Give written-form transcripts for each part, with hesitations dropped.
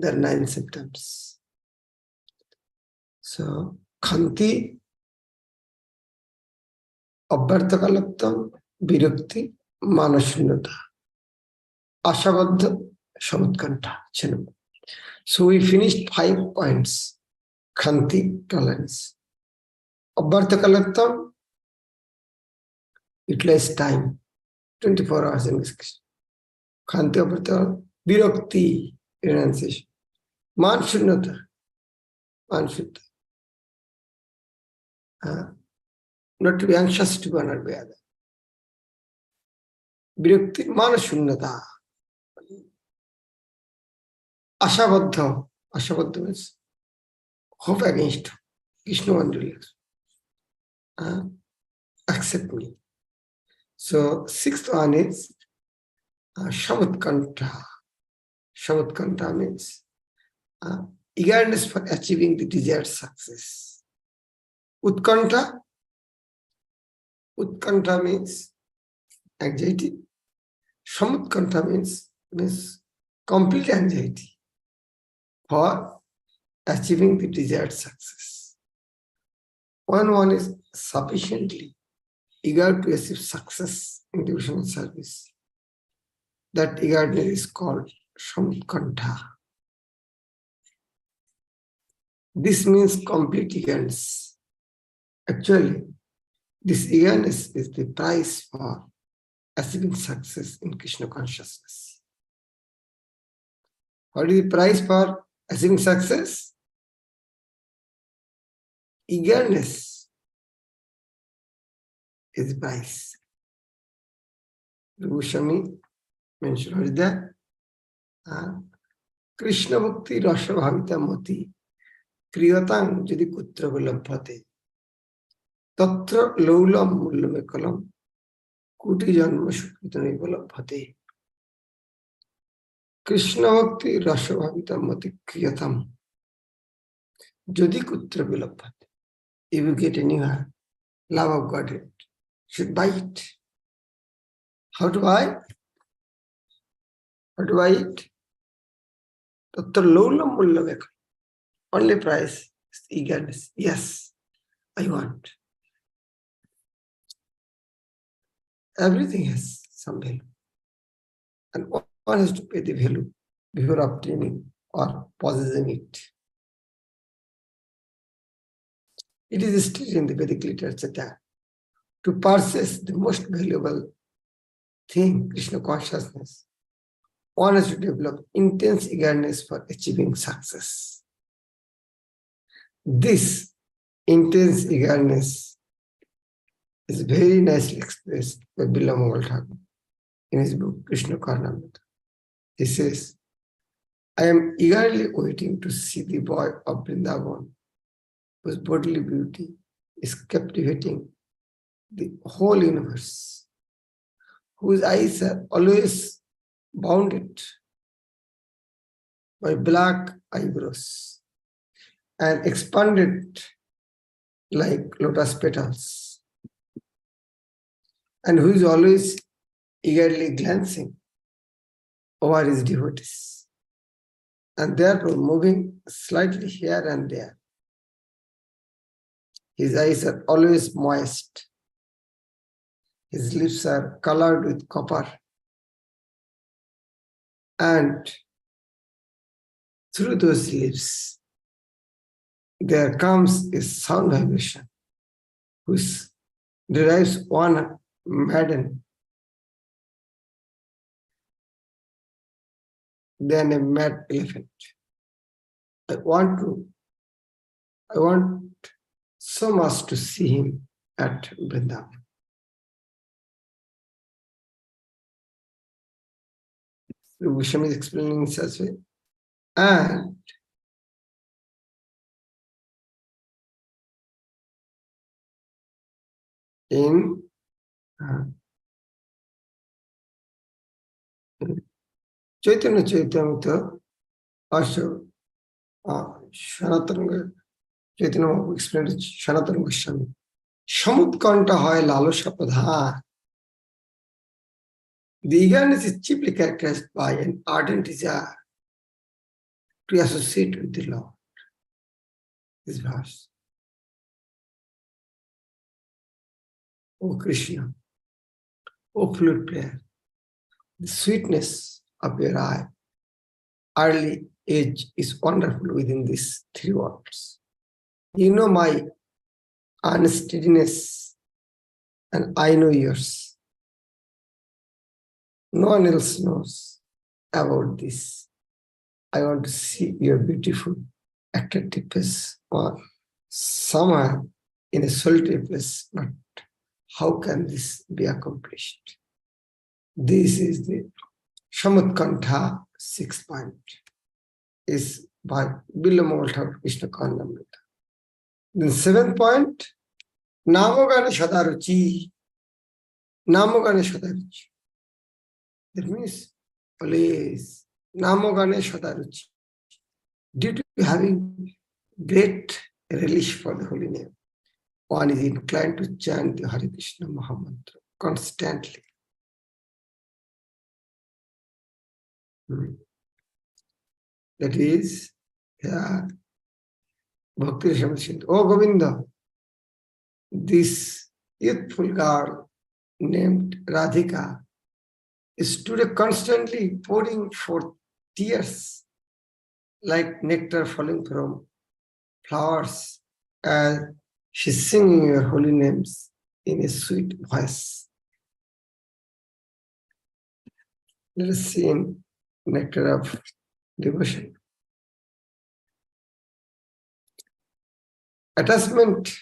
There are 9 symptoms. So, khanti, abhyarthakalaptam, virakti, manashunyata, ashabadha, samutkanta. So we finished 5 points. Khanti, tolerance. Abhyarthakalaptam, utilize time, 24 hours in discussion. Khanti, abhyarthakalaptam, virakti, renunciation. Manashunyata, manashunyata. Not to be anxious to one or the other. Virakti, manashunyata. Ashabadha. Ashabadha means hope against Krishna Vanduli. Accept me. So, 6th one is Shamutkanta. Shamutkanta means eagerness for achieving the desired success. Utkanta. Utkanta means anxiety. Shamutkanta means complete anxiety for achieving the desired success. One is sufficiently eager to achieve success in devotional service. That eagerness is called Shamutkanta. This means complete eagerness. Actually, this eagerness is the price for achieving success in Krishna consciousness. What is the price for achieving success? Eagerness is the price. Goswami mentioned that Krishna Bhakti Rasha Bhavita Mati Kriyatang Jadi Kutra Gulabhate Tatra Laulam Mullamekalam Kuti Janma Shukritani Gulabhate. Krishna Bhakti Rasha Bhavita Mati Kriyatam Jadi Kutra Gulabhate. If you get anywhere, love of God, you should buy it. How to buy? How to buy it? Tatra Laulam Mullamekalam. Only price is eagerness. Yes, I want. Everything has some value. And one has to pay the value before obtaining or possessing it. It is stated in the Vedic literature that to possess the most valuable thing, Krishna consciousness, one has to develop intense eagerness for achieving success. This intense eagerness is very nicely expressed by Bila Mogal Thakur in his book Krishna Karnamrita. He says, I am eagerly waiting to see the boy of Vrindavan, whose bodily beauty is captivating the whole universe, whose eyes are always bounded by black eyebrows and expanded like lotus petals, and who is always eagerly glancing over his devotees, and therefore moving slightly here and there. His eyes are always moist. His lips are colored with copper. And through those lips, there comes a sound vibration, which derives one madden than a mad elephant. I want so much to see him at Vrindavan. Goswami is explaining in such way. And in Chaitanya Chaitamrita, also Sanatana Chaitanya Mahaprabhu explained to Sanatana Goswami, Shamutkanta hoy lalosha pradhan. The eagerness is chiefly characterized by an ardent desire to associate with the Lord. This verse. O Krishna, O flute player, the sweetness of your eye, early age is wonderful within these three words. You know my unsteadiness, and I know yours. No one else knows about this. I want to see your beautiful, attractive face or somewhere in a solitary place, but how can this be accomplished? This is the Shamutkantha 6th point, is by Billamogal Krishna Karnamrita. Then 7th point, Namogane Shadaruchi. Namogane Shadaruchi. That means, always, Namogane Shadaruchi. Due to having great relish for the holy name, one is inclined to chant the Hare Krishna Mahamantra constantly. That is, Bhakti Rasamrita. Oh Govinda, this youthful girl named Radhika is today constantly pouring forth tears like nectar falling from flowers as she's singing your holy names in a sweet voice. Let us see in nectar of devotion. Attachment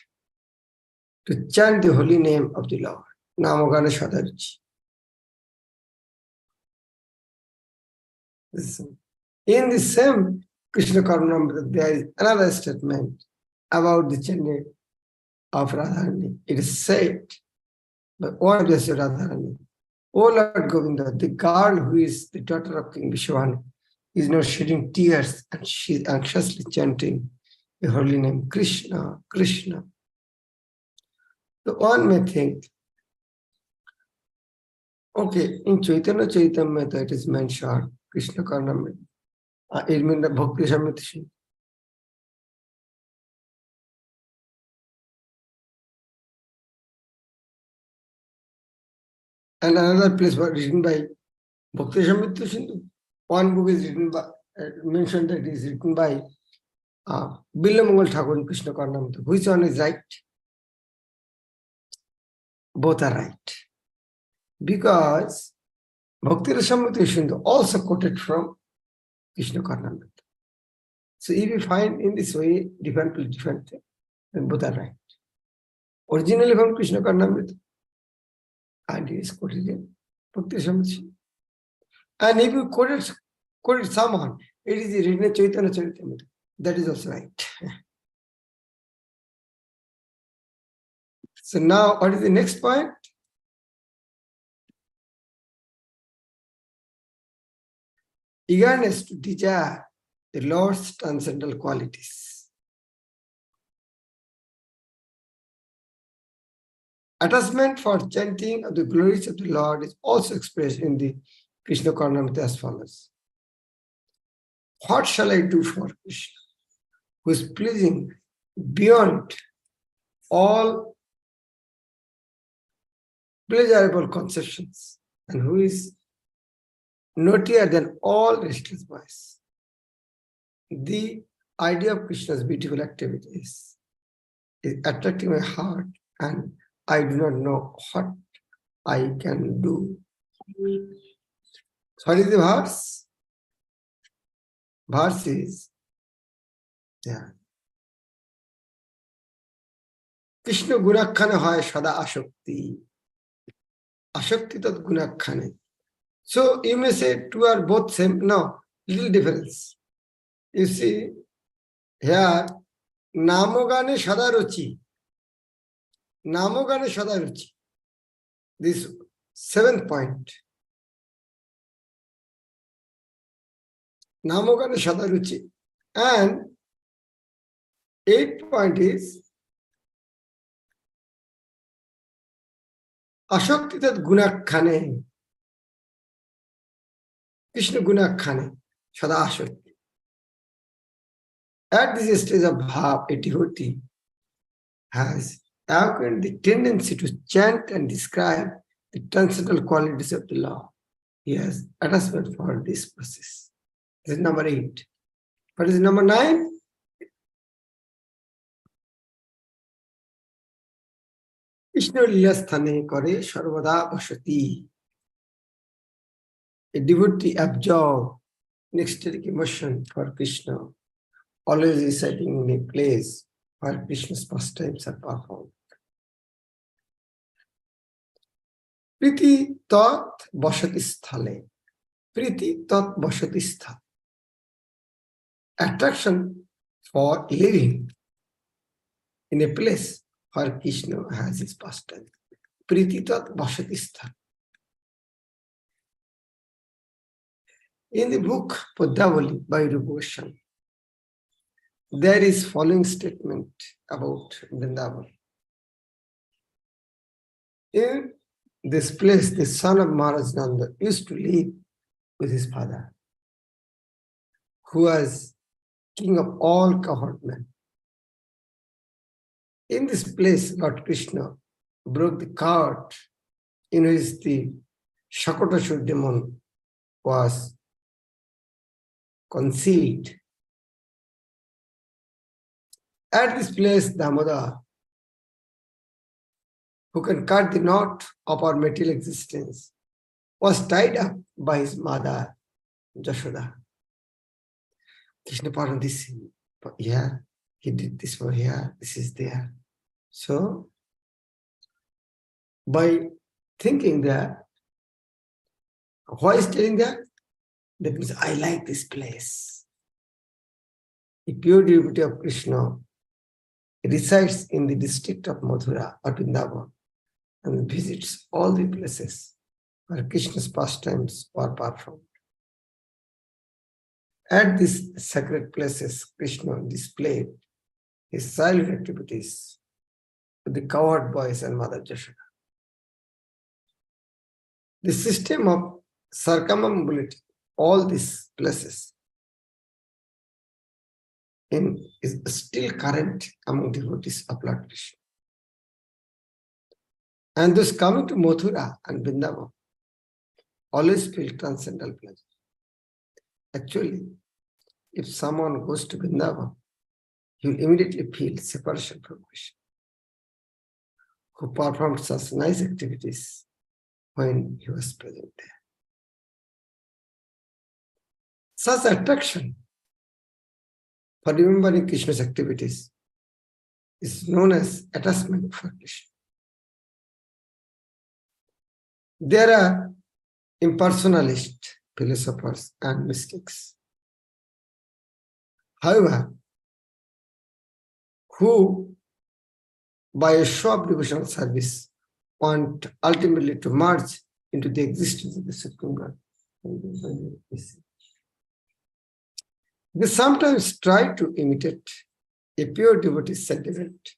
to chant the holy name of the Lord. Namogana Shadaruchi. In the same Krishna Karnamrita, there is another statement about the chanting of Radharani. It is said by one of the Radharani, O Lord Govinda, the girl who is the daughter of King Vishwanu is now shedding tears and she is anxiously chanting the holy name Krishna, Krishna. So one may think, okay, in Chaitanya Charitamrita it is mentioned, Krishna Karnamrita. It means the Bhakti Rasamrita. And another place was written by Bhakti Rasamrita Sindhu. One book is written by, mentioned that it is written by Billamogal Thakur in Krishna Karnamrita. Which one is right? Both are right. Because Bhakti Rasamrita Sindhu also quoted from Krishna Karnamrita. So if you find in this way different things, then both are right. Originally from Krishna Karnamrita, and it is quoted in Bhakti Rasamrita. And if you quote it someone, it is written in Chaitanya Charitamrita. That is also right. So now, what is the next point? Eagerness to desire the Lord's transcendental qualities. Attachment for chanting of the glories of the Lord is also expressed in the Krishna Karnamrita as follows. What shall I do for Krishna, who is pleasing beyond all pleasurable conceptions, and who is naughtier than all restless boys? The idea of Krishna's beautiful activities is attracting my heart, and I do not know what I can do. What is the verse? Verse is, Krishna gunakhane hoy sada ashakti. Ashakti tat gunakhane. So you may say two are both same. No, little difference. You see, here, Namogane Shadaruchi. Namogane Shadaruchi. This 7th point. Namogane Shadaruchi. And 8th point is Ashoktitat Gunakhane. Krishna Gunakhane. Sada Ashokti. At this stage of bhav, a devotee has awakened the tendency to chant and describe the transcendental qualities of the Lord. He has attachment for this process. This is number 8. What is number 9? Krishna Lila sthane kare sarvada vasati. A devotee absorbs an ecstatic emotion for Krishna, always residing in a place where Krishna's pastimes are performed. Priti tat vasati sthale. Priti tat vasati sthale. Attraction for living in a place where Krishna has his pastime. Priti tat vasati sthale. In the book Padavali by Rupa Goswami, there is following statement about Vrindavan. In this place, the son of Maharaj Nanda used to live with his father, who was king of all cowherd men. In this place, Lord Krishna broke the cart in which the Shakotashur demon was concealed. At this place, Damodar, who can cut the knot of our material existence, was tied up by his mother, Jashoda. Krishna pardoned this here, he did this for here, this is there. So, by thinking that, why is telling that? That means I like this place. The pure devotee of Krishna resides in the district of Mathura or Vrindavan and visits all the places where Krishna's pastimes were performed. At these sacred places, Krishna displayed his silent activities with the cowherd boys and Mother Jashoda. The system of circumambulating all these places is still current among devotees of Lord Krishna. And those coming to Mathura and Vrindavan always feel transcendental pleasure. Actually, if someone goes to Vrindavan, he will immediately feel separation from Krishna, who performed such nice activities when he was present there. Such attraction for remembering Krishna's activities is known as attachment for Krishna. There are impersonalist philosophers and mystics, however, who by a show of devotional service want ultimately to merge into the existence of the Supreme God. They sometimes try to imitate a pure devotee's sentiment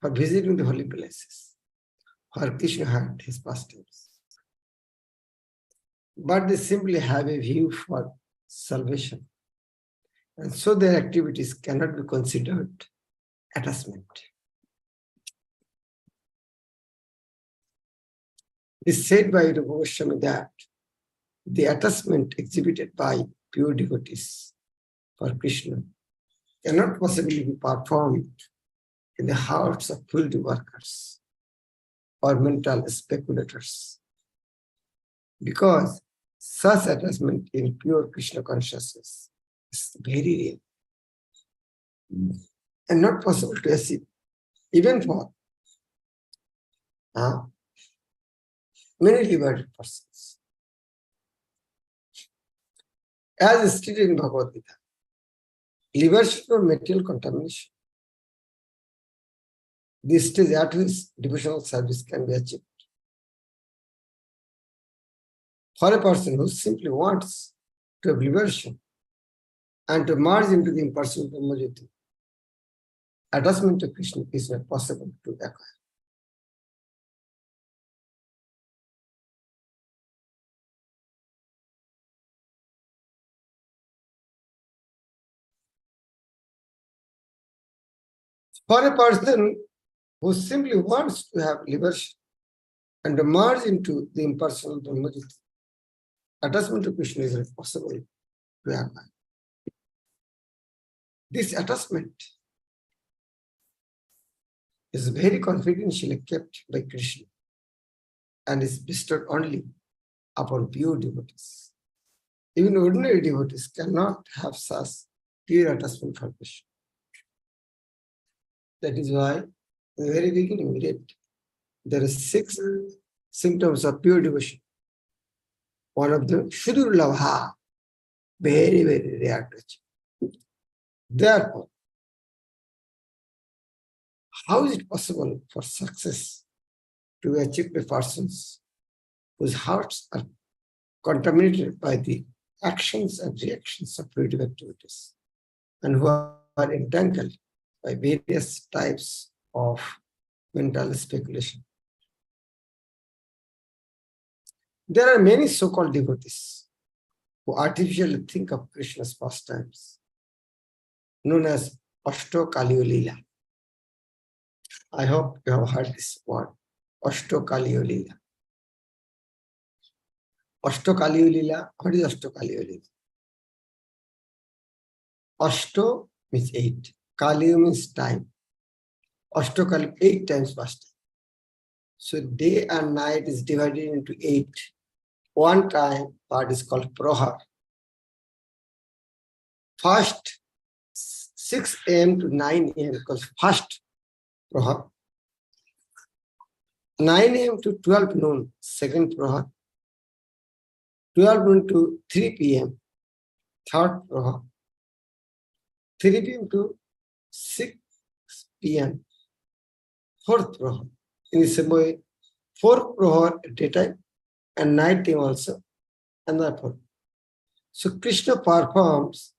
for visiting the holy places where Krishna had his pastimes. But they simply have a view for salvation, and so their activities cannot be considered attachment. It is said by Rupa Goswami that the attachment exhibited by pure devotees for Krishna cannot possibly be performed in the hearts of filthy workers or mental speculators, because such attachment in pure Krishna consciousness is very real and not possible to achieve even for many liberated persons. As stated in Bhagavad Gita, liberation from material contamination, this stage at which devotional service can be achieved. For a person who simply wants to have liberation and to merge into the impersonal Brahmajyoti, attachment to Krishna is not possible to acquire. For a person who simply wants to have liberation and to merge into the impersonal Brahmajit, attachment to Krishna is impossible to have. This attachment is very confidentially kept by Krishna and is bestowed only upon pure devotees. Even ordinary devotees cannot have such pure attachment for Krishna. That is why, in the very beginning, we read there are 6 symptoms of pure devotion. One of them, Shudur Labha, very, very rare to achieve. Therefore, how is it possible for success to be achieved by persons whose hearts are contaminated by the actions and reactions of creative activities and who are entangled by various types of mental speculation? There are many so-called devotees who artificially think of Krishna's pastimes, known as Ashto Kaliyo Leela. I hope you have heard this word, Ashto Kaliyo Leela. Ashto Kaliyo Leela, what is Ashto Kaliyo Leela? Ashto means 8. Kaliyo means time. Ashto Kaliyo, 8 times pastime. So day and night is divided into 8. One time part is called Prohar. First 6 a.m. to 9 a.m. because first Prohar. 9 a.m. to 12 noon, second Prohar. 12 noon to 3 p.m., third Prohar. 3 p.m. to 6 p.m., fourth Prohar. In the same way, 4 Prohar daytime and night time also, and therefore. So Krishna performs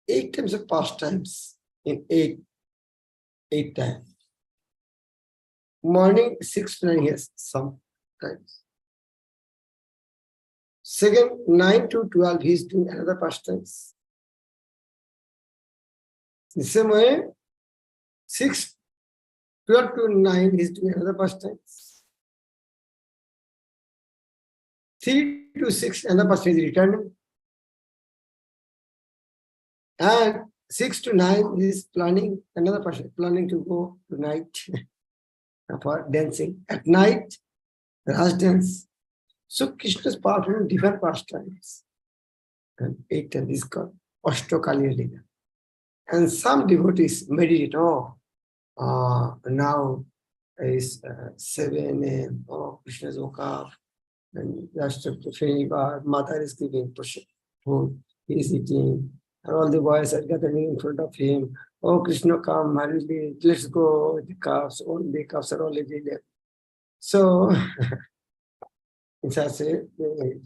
8 times of pastimes in 8 times. Morning 6 to 9, yes, sometimes. Second, 9 to 12, he is doing another pastimes. In the same way, 12 to 9, he is doing another pastimes. 3 to 6, another pastime is returning. And 6 to 9, he is planning another pastime, planning to go tonight for dancing. At night, Raj dance. So Krishna is performing different pastimes. And 8 times is called Ashtokaliya Leela. And some devotees meditate, now is 7 a.m. Oh, Krishna is woke up. And just to finish, mother is giving food, he is eating. And all the boys are gathering in front of him. Oh, Krishna, come, hurriedly, let's go. The cups, all the cups are already there. So, in such a way.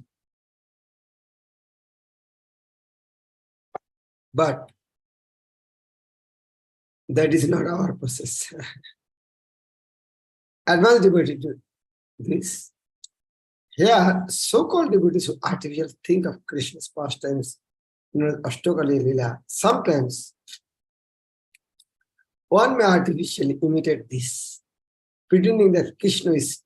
But that is not our process. Advanced devotees do this. Here, so-called devotees who artificially think of Krishna's pastimes, Ashtokali Leela, sometimes one may artificially imitate this, pretending that Krishna is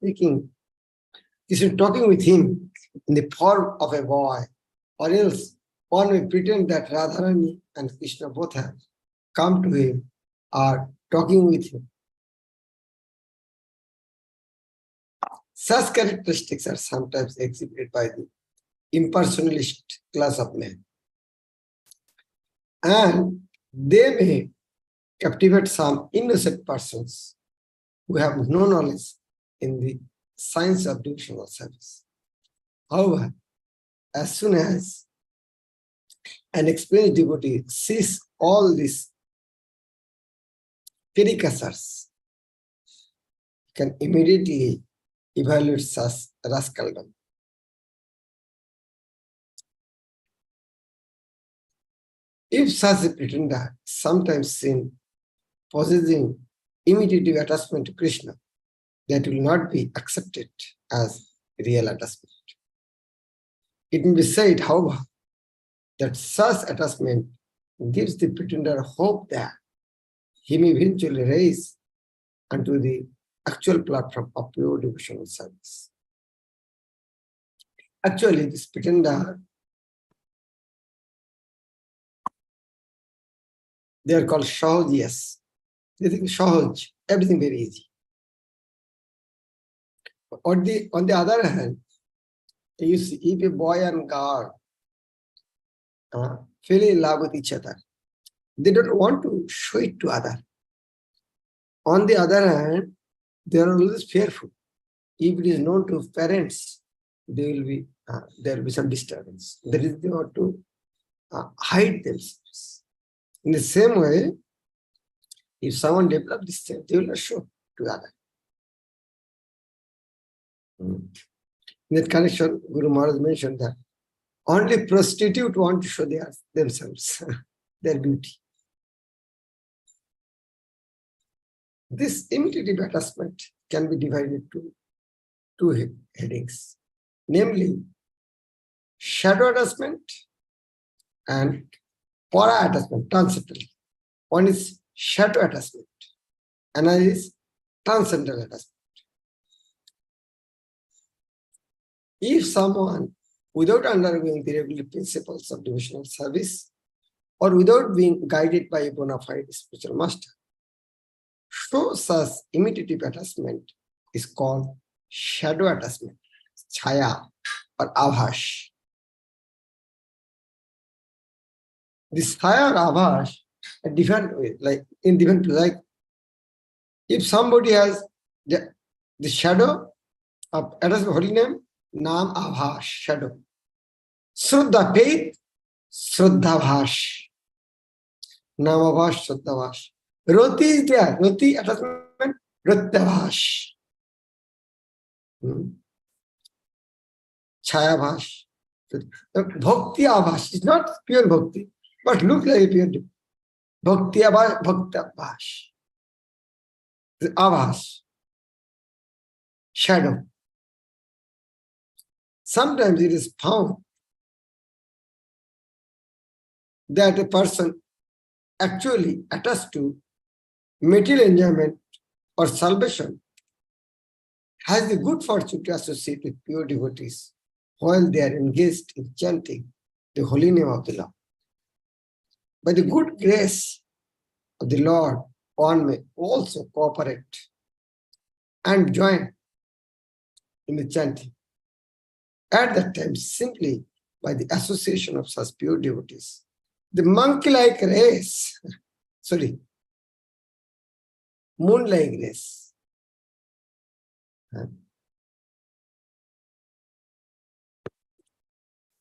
talking with him in the form of a boy, or else one may pretend that Radharani and Krishna both have come to him, are talking with him. Such characteristics are sometimes exhibited by the impersonalist class of men. And they may captivate some innocent persons who have no knowledge in the science of devotional service. However, as soon as an experienced devotee sees all these caricatures, can immediately evaluate such rascaldom. If such a pretender sometimes seen possessing imitative attachment to Krishna, that will not be accepted as real attachment. It may be said, however, that such attachment gives the pretender hope that he may eventually rise onto the actual platform of pure devotional service. Actually, this pretender, they are called Sahajiyas. They think Sahaj, everything very easy. On the other hand, you see, if a boy and girl fell in love with each other, they don't want to show it to others. On the other hand, they are always fearful. If it is known to parents, there will be some disturbance. That is, they want to hide themselves. In the same way, if someone develops this thing, they will not show to others. In that connection, Guru Maharaj mentioned that only prostitutes want to show themselves, their beauty. This imitative attachment can be divided into two headings, namely shadow attachment and para attachment, transcendental. One is shadow attachment, another is transcendental attachment. If someone, without undergoing the regular principles of devotional service or without being guided by a bona fide spiritual master, shows such imitative attachment is called shadow attachment, chaya or avhash. This chaya or avhash, a different way, like in different, like if somebody has the shadow of attachment, holy name, Naam Avhash, shadow. Shraddha, faith, Shraddhavhash. Naam Avhash, Shraddhavhash. Roti is there, Roti attachment, Ratyavhash. Chayabhash. Bhakti Avhash is not pure bhakti, but look like pure bhakti Avhash, Bhaktabhash. Avhash, shadow. Sometimes it is found that a person actually attached to material enjoyment or salvation has the good fortune to associate with pure devotees while they are engaged in chanting the holy name of the Lord. By the good grace of the Lord, one may also cooperate and join in the chanting. At that time, simply by the association of such pure devotees, the monkey-like race, moon-like race,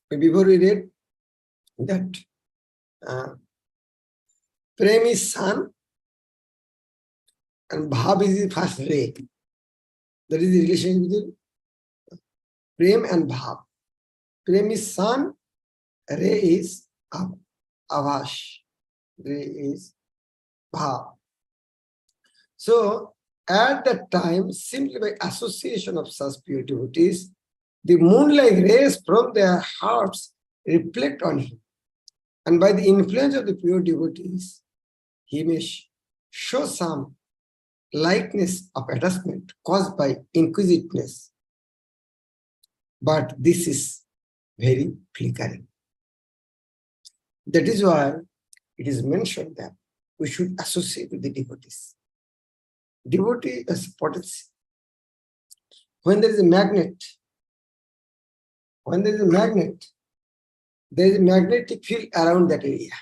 before we read that Prem is sun and Bhav is the first ray. That is the relation between Prem and Bhav. Prem is sun, ray is Avash, ray is Bhav. So at that time, simply by association of such pure devotees, the moon-like rays from their hearts reflect on him. And by the influence of the pure devotees, he may show some likeness of attachment caused by inquisitiveness. But this is very flickering. That is why it is mentioned that we should associate with the devotees. Devotee is potency. When there is a magnet, there is a magnetic field around that area.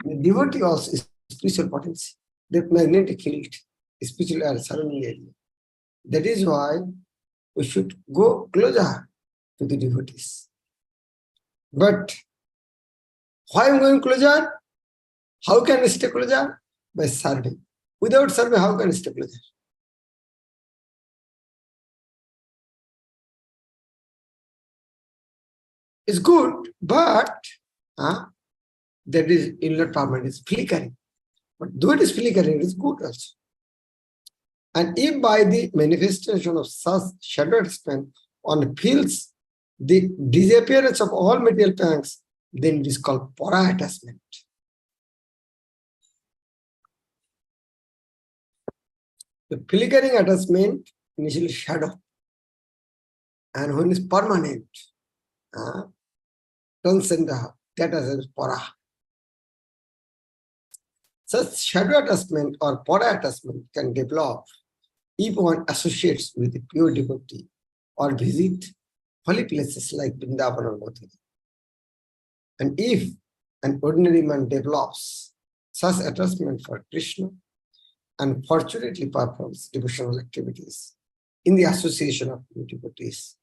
The devotee also is spiritual potency. That magnetic field is spiritual surrounding area. That is why we should go closer to the devotees. But why am I going closer? How can I stay closer? By serving. Without serving, how can I stay closer? It's good, but that is not permanent, it's flickering. But though it is flickering, it is good also. And if by the manifestation of such shadow attachment one feels the disappearance of all material pangs, then it is called para attachment. The flickering attachment, initially shadow, and when it's permanent, transcend that as para. Such shadow attachment or para attachment can develop if one associates with a pure devotee or visit holy places like Vrindavan or Mathura. And if an ordinary man develops such attachment for Krishna and fortunately performs devotional activities in the association of pure devotees,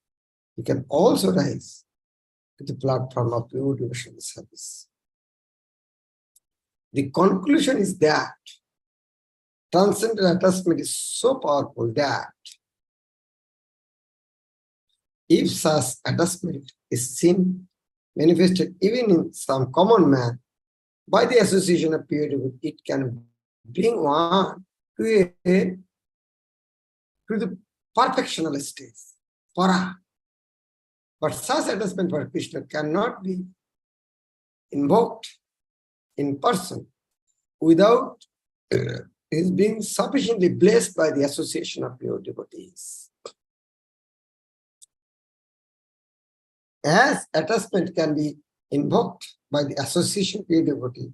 he can also rise to the platform of pure devotional service. The conclusion is that transcendental attachment is so powerful that if such attachment is seen manifested even in some common man by the association of pure devotee, it can bring one to the perfectional stage, para. But such attachment for Krishna cannot be invoked in person without his being sufficiently blessed by the association of pure devotees. As attachment can be invoked by the association of pure devotees,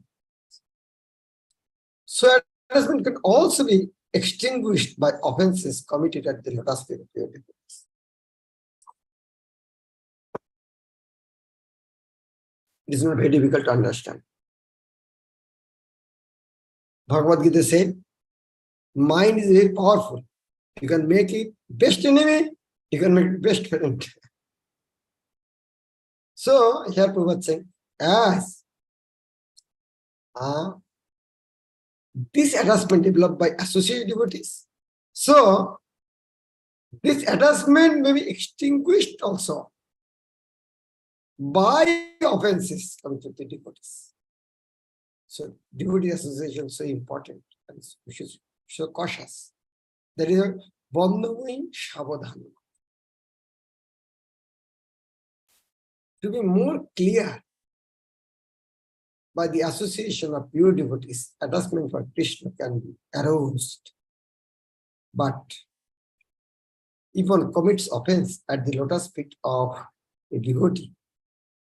so attachment can also be extinguished by offenses committed at the lotus feet of pure devotees. It is not very difficult to understand. Bhagavad Gita said, mind is very powerful. You can make it best enemy, you can make it best friend. So here Prabhupada saying, as this attachment developed by associated devotees, so this attachment may be extinguished also by offenses coming to the devotees. So devotee association is so important and we should be so cautious. That is a bandhavai shavadhan. To be more clear, by the association of pure devotees, attachment for Krishna can be aroused. But if one commits offense at the lotus feet of a devotee,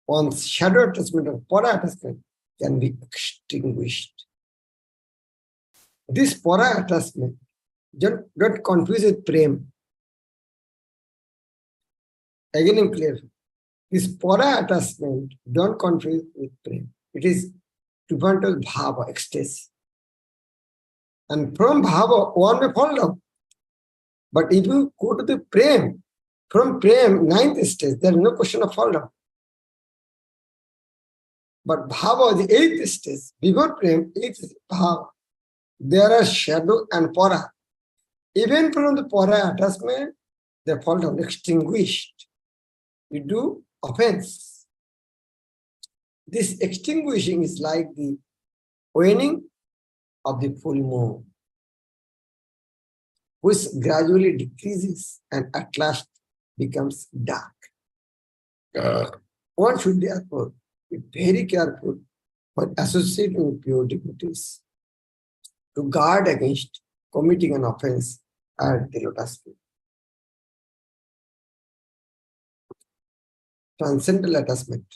one's shadow attachment or para attachment can be extinguished. This para attachment, don't confuse with prem. Again, I'm clear. This para attachment, don't confuse with prem. It is fundamental bhava, ecstasy. And from bhava, one may fall down. But if you go to the prem, from prem, ninth stage, there is no question of fall down. But bhava, the eighth stage, before prem, eighth is bhava. There are shadow and para. Even from the para attachment, they fall down, extinguished. You do offense. This extinguishing is like the waning of the full moon, which gradually decreases and at last becomes dark. One should therefore be very careful for associating with pure devotees to guard against committing an offense at the lotus feet. Transcendental attachment.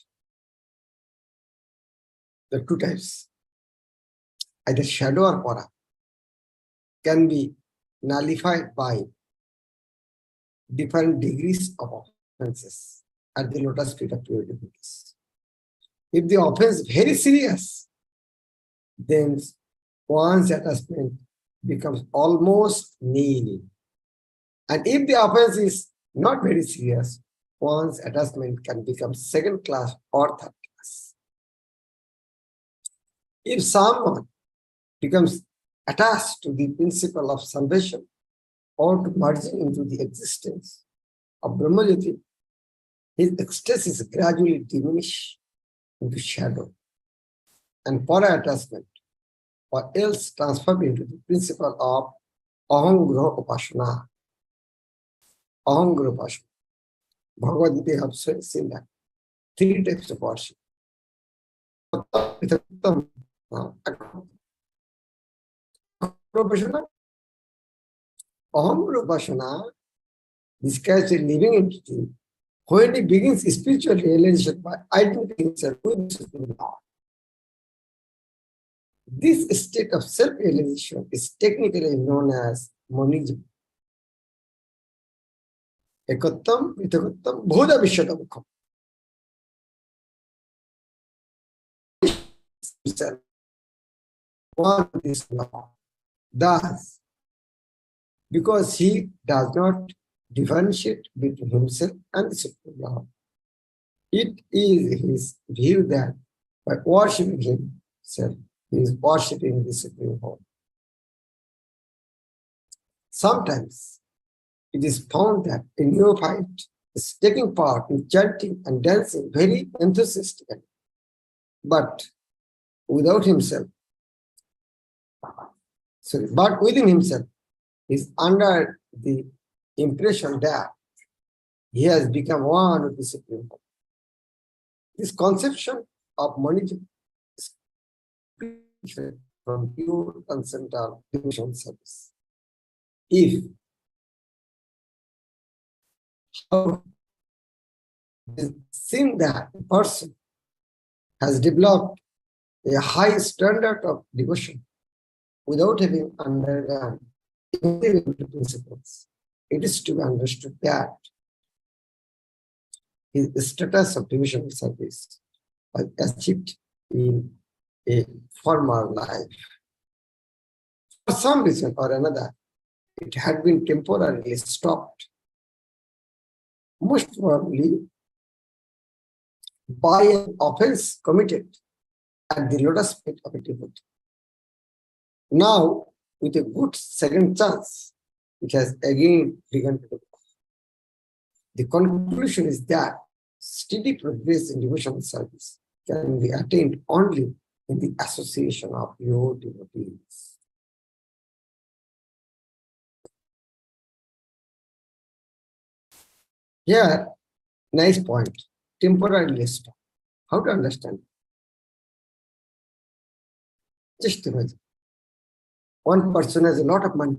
There are two types. Either shadow or para can be nullified by different degrees of offenses at the lotus feet of pure devotees. If the offense is very serious, then one's attachment becomes almost nil. And if the offense is not very serious, one's attachment can become second class or third class. If someone becomes attached to the principle of salvation or to merging into the existence of Brahmajyoti, his ecstasy is gradually diminished into shadow and para attachment, or else transformed into the principle of ahangraha upasana. Ahangraha upasana. Bhagavad Gita have seen that. Three types of worship. Aham Rupasana describes a living entity when he begins spiritual realization by identifying himself with the Supreme Lord. This state of self-realization is technically known as monism. Ekattam, Vitakattam, Bhuda Vishwadamukam. One is law. Thus, because he does not differentiate between himself and the Supreme Lord, it is his view that by worshipping himself, he is worshipping the Supreme Lord. Sometimes it is found that a neophyte is taking part in chanting and dancing very enthusiastically, but without himself, but within himself, is under the impression that he has become one with the Supreme Lord. This conception of monism is different from pure transcendental devotional service. If it seems that a person has developed a high standard of devotion without having undergone the principles, it is to be understood that his status of devotional service was achieved in a former life. For some reason or another, it had been temporarily stopped, most probably by an offense committed at the lotus feet of a devotee. Now, with a good second chance, it has again begun to develop. The conclusion is that steady progress in devotional service can be attained only in the association of your devotees. Here, nice point, temporarily stop. How to understand? Just imagine. One person has a lot of money,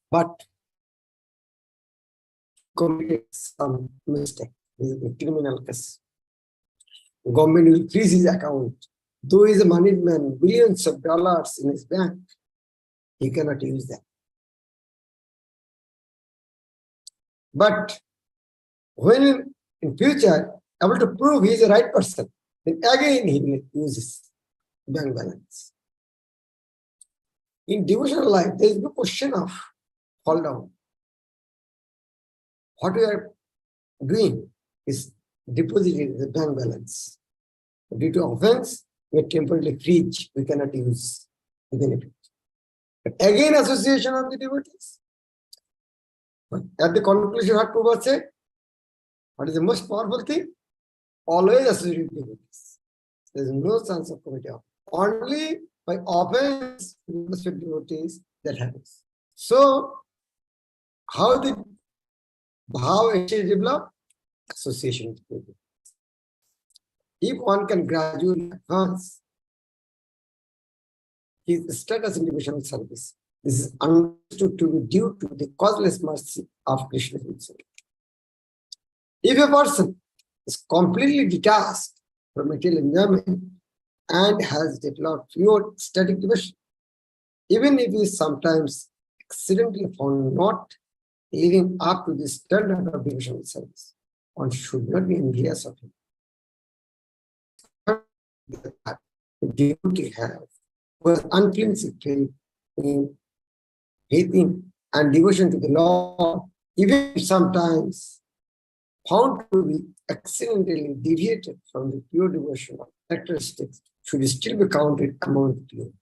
but committed some mistake. This is a criminal case. Government will freeze his account. Though he is a moneyed man, billions of dollars in his bank, he cannot use that. But when in future able to prove he is the right person, then again he will use his bank balance. In devotional life, there is no question of fall down. What we are doing is depositing the bank balance. Due to offense, we are temporarily freeze. We cannot use the benefit. But again, association of the devotees. But at the conclusion, what Prabhupada said, what is the most powerful thing? Always associate with devotees. There is no chance of committing offense. Only by offense with devotees that happens. So, how it should develop? Association with devotees. If one can gradually advance his status in devotional service, this is understood to be due to the causeless mercy of Krishna himself. If a person is completely detached from material enjoyment and has developed pure static devotion, even if he is sometimes accidentally found not living up to the standard of devotional service, one should not be envious of him. The devotee was unflinching faith in and devotion to the Lord, even if sometimes found to be accidentally deviated from the pure devotional characteristics, should still be counted among the pure.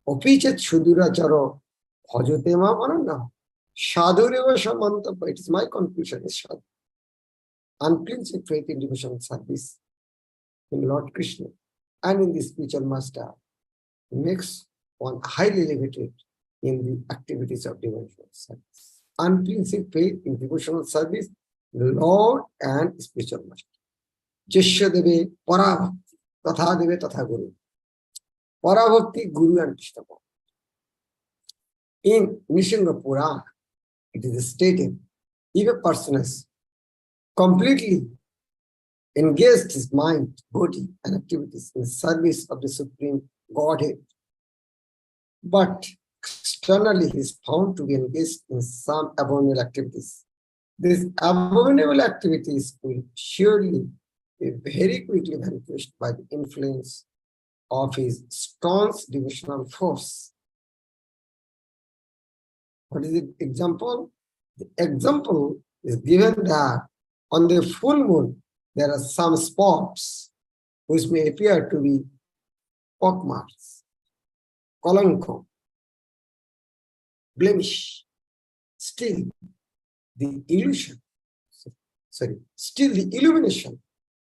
Opichet Shuduracharo Bhajotema Manana. Shadureva Shamantapa. It is my conclusion, is Shad. Unflinching faith in devotional service in Lord Krishna and in the spiritual master makes one highly elevated in the activities of devotional service. Unflinching faith in devotional service, the Lord and spiritual master. Jeshya deve para bhakti, tatha deve tatha guru. Parabhakti, Guru and Krishna. In Nishinga Purana, it is stated, if a person has completely engaged his mind, body, and activities in service of the Supreme Godhead, but externally he is found to be engaged in some abominable activities. These abominable activities will surely be very quickly vanquished by the influence of his staunch devotional force. What is the example? The example is given that on the full moon, there are some spots which may appear to be pockmarks, kalanko, blemish. Still, the illumination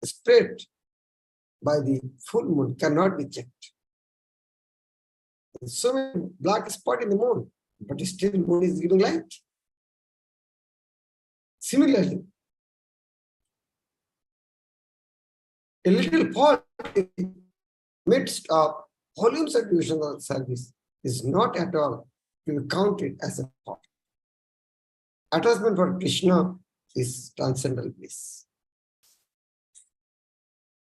spread by the full moon cannot be checked. There's so many black spots in the moon, but still moon is giving light. Similarly, a little fault in the midst of volumes of devotional service is not at all to be counted as a fault. Attachment for Krishna is transcendental bliss.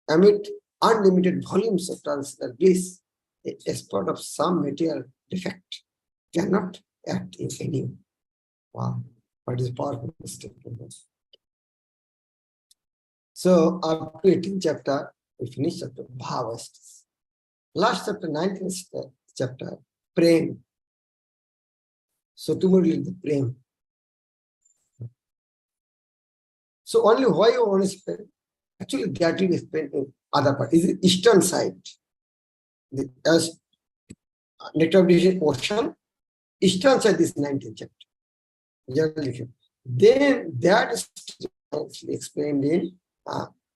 Amid unlimited volumes of transcendental bliss, a spot of some material defect cannot act in any way. Wow, what is powerful statement. So, up to 18th chapter, we finish chapter Bhavas. Last chapter, 19th chapter, Prem. So, tomorrow will be the Prem. So, only why you want to spend? Actually, gratitude is spent in other part. Is the eastern side. The nectar of the ocean, eastern side is 19th chapter. Then that is actually explained in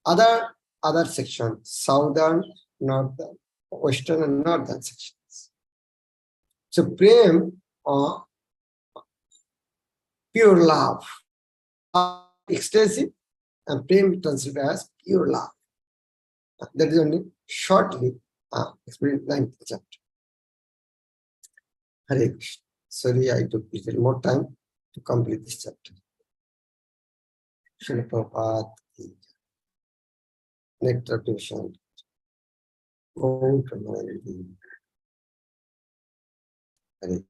other sections, southern, northern, western, and northern sections. So Prem, pure love, extensive, and Prem translated as pure love. That is only shortly explained 9th chapter. Hare Krishna. Sorry, I took a little more time to complete this chapter. Srila Prabhupada ki nectar devotion. Om Pranayam. Hare